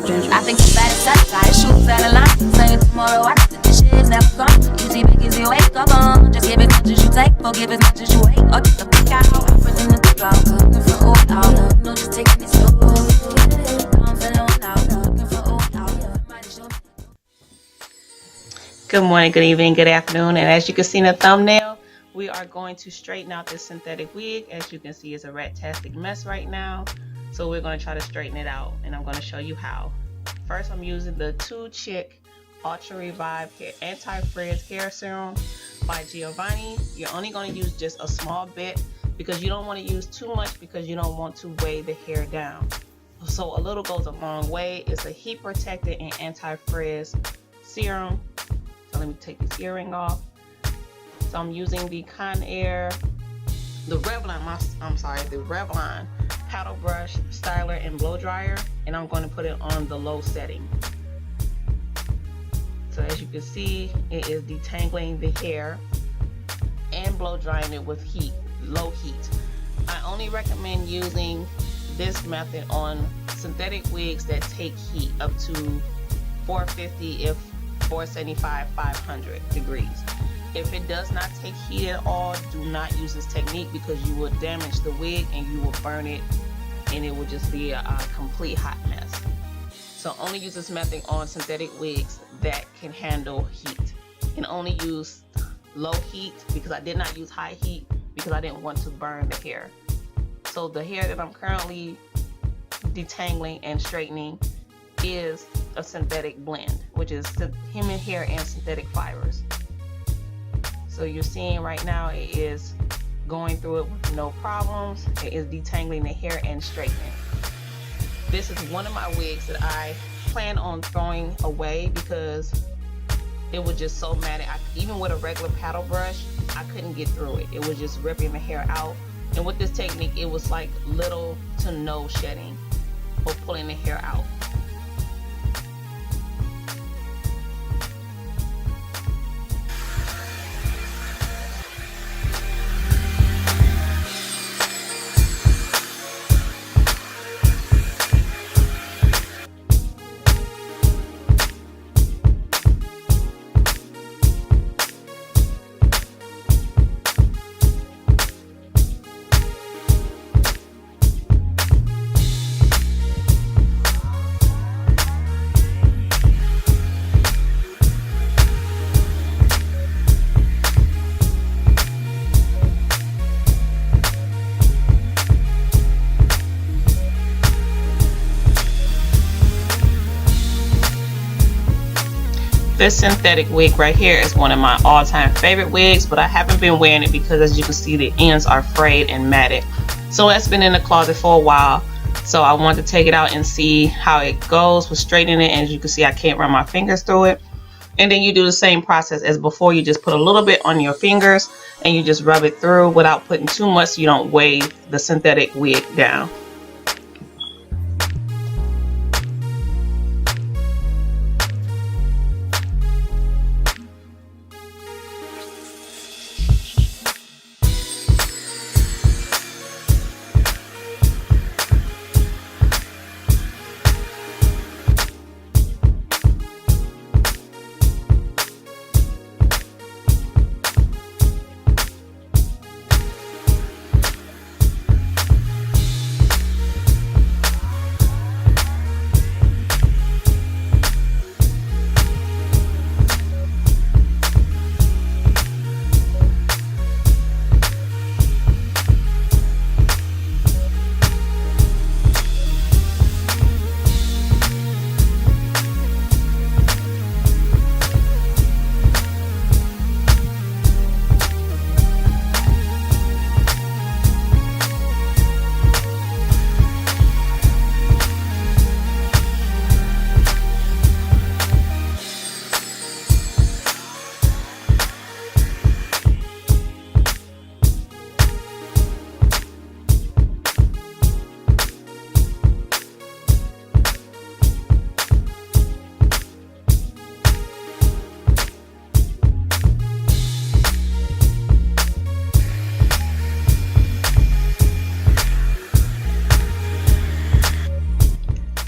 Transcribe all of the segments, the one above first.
I think the baddest I shoot out of line. Say it tomorrow, I think this shit is never gone. Easy wake up on. Just give as much as you take, forgive as much as you hate. Or get the fuck out. Put in the draw, cooking for all out. No, just taking it slow. I'm feeling all out, cooking for all out. Good morning, good evening, good afternoon, and as you can see in the thumbnail, we are going to straighten out this synthetic wig. As you can see, it's a rat-tastic mess right now, so we're going to try to straighten it out, and I'm going to show you how. First, I'm using the 2 Chick Ultra Revive Anti-Frizz Hair Serum by Giovanni. You're only going to use just a small bit because you don't want to use too much because you don't want to weigh the hair down. So a little goes a long way. It's a heat protected and anti-frizz serum. So let me take this earring off. So I'm using the the Revlon paddle brush styler and blow dryer, and I'm going to put it on the low setting. So as you can see, it is detangling the hair and blow drying it with low heat. I only recommend using this method on synthetic wigs that take heat up to 450 if 475, 500 degrees. If it does not take heat at all, do not use this technique because you will damage the wig and you will burn it, and it will just be a complete hot mess. So only use this method on synthetic wigs that can handle heat, and only use low heat because I did not use high heat because I didn't want to burn the hair. So the hair that I'm currently detangling and straightening is a synthetic blend, which is human hair and synthetic fibers. So you're seeing right now it is going through it with no problems. It is detangling the hair and straightening. This is one of my wigs that I plan on throwing away because it was just so matted. Even with a regular paddle brush, I couldn't get through it. It was just ripping the hair out. And with this technique, it was like little to no shedding or pulling the hair out. This synthetic wig right here is one of my all-time favorite wigs, but I haven't been wearing it because, as you can see, the ends are frayed and matted. So it's been in the closet for a while. So I wanted to take it out and see how it goes with straightening it. And as you can see, I can't run my fingers through it. And then you do the same process as before. You just put a little bit on your fingers and you just rub it through without putting too much so you don't weigh the synthetic wig down.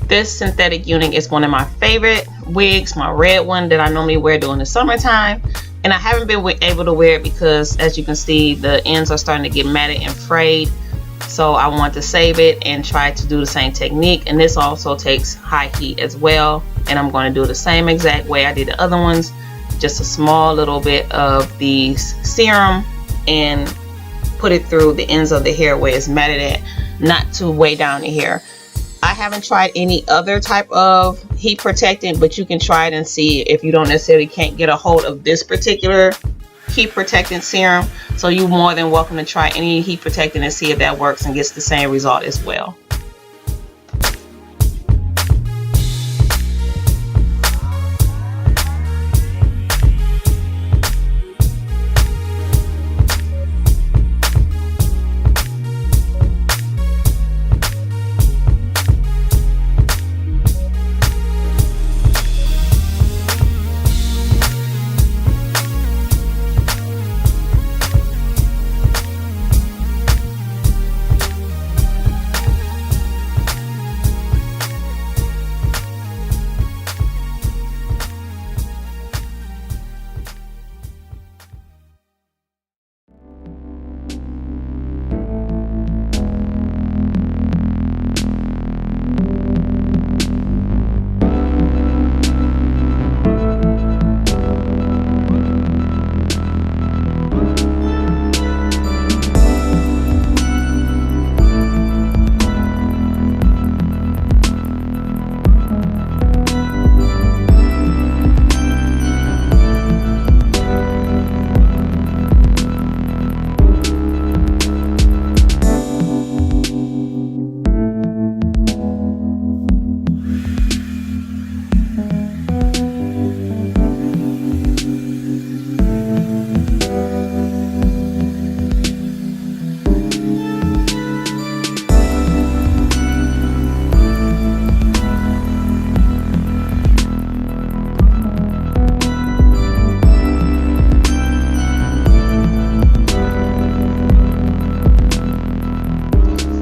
This synthetic unit is one of my favorite wigs, my red one that I normally wear during the summertime. And I haven't been able to wear it because, as you can see, the ends are starting to get matted and frayed. So I want to save it and try to do the same technique. And this also takes high heat as well. And I'm going to do it the same exact way I did the other ones. Just a small little bit of the serum and put it through the ends of the hair where it's matted at, not to weigh down the hair. I haven't tried any other type of heat protectant, but you can try it and see if you don't necessarily can't get a hold of this particular heat protectant serum. So you're more than welcome to try any heat protectant and see if that works and gets the same result as well.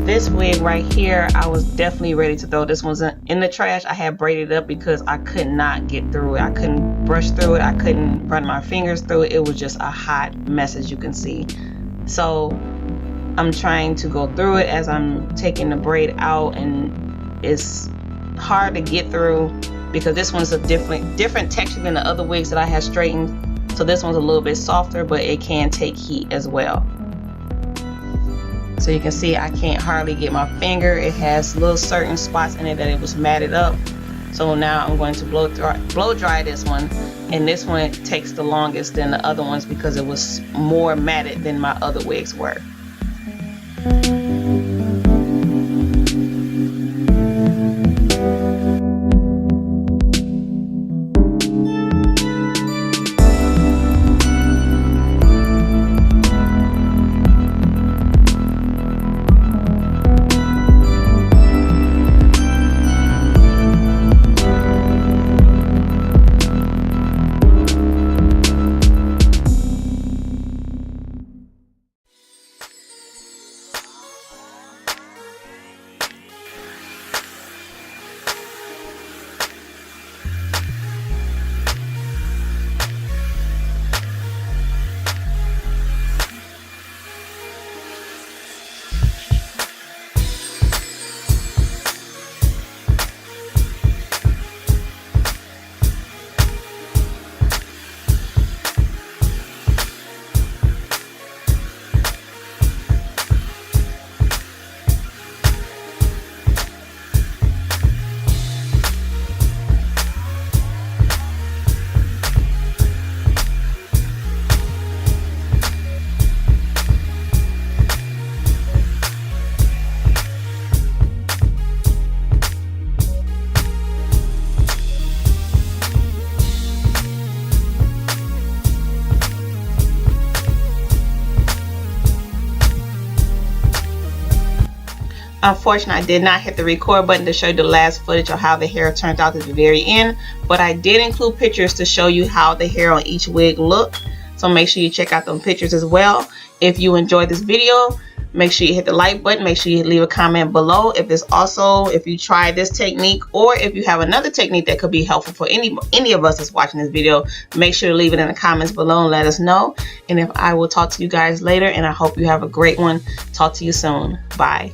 This wig right here, I was definitely ready to throw this one in the trash. I had braided up because I could not get through it. I couldn't brush through it. I couldn't run my fingers through it. It was just a hot mess, as you can see. So I'm trying to go through it as I'm taking the braid out, and it's hard to get through because this one's a different texture than the other wigs that I had straightened. So this one's a little bit softer, but it can take heat as well. So you can see I can't hardly get my finger. It has little certain spots in it that it was matted up. So now I'm going to blow dry this one, and this one takes the longest than the other ones because it was more matted than my other wigs were. Unfortunately, I did not hit the record button to show you the last footage of how the hair turned out at the very end, but I did include pictures to show you how the hair on each wig looked. So make sure you check out those pictures as well. If you enjoyed this video, Make sure you hit the like button. Make sure you leave a comment below if you try this technique, or if you have another technique that could be helpful for any of us that's watching this video. Make sure to leave it in the comments below and let us know. And if I will talk to you guys later, and I hope you have a great one. Talk to you soon. Bye.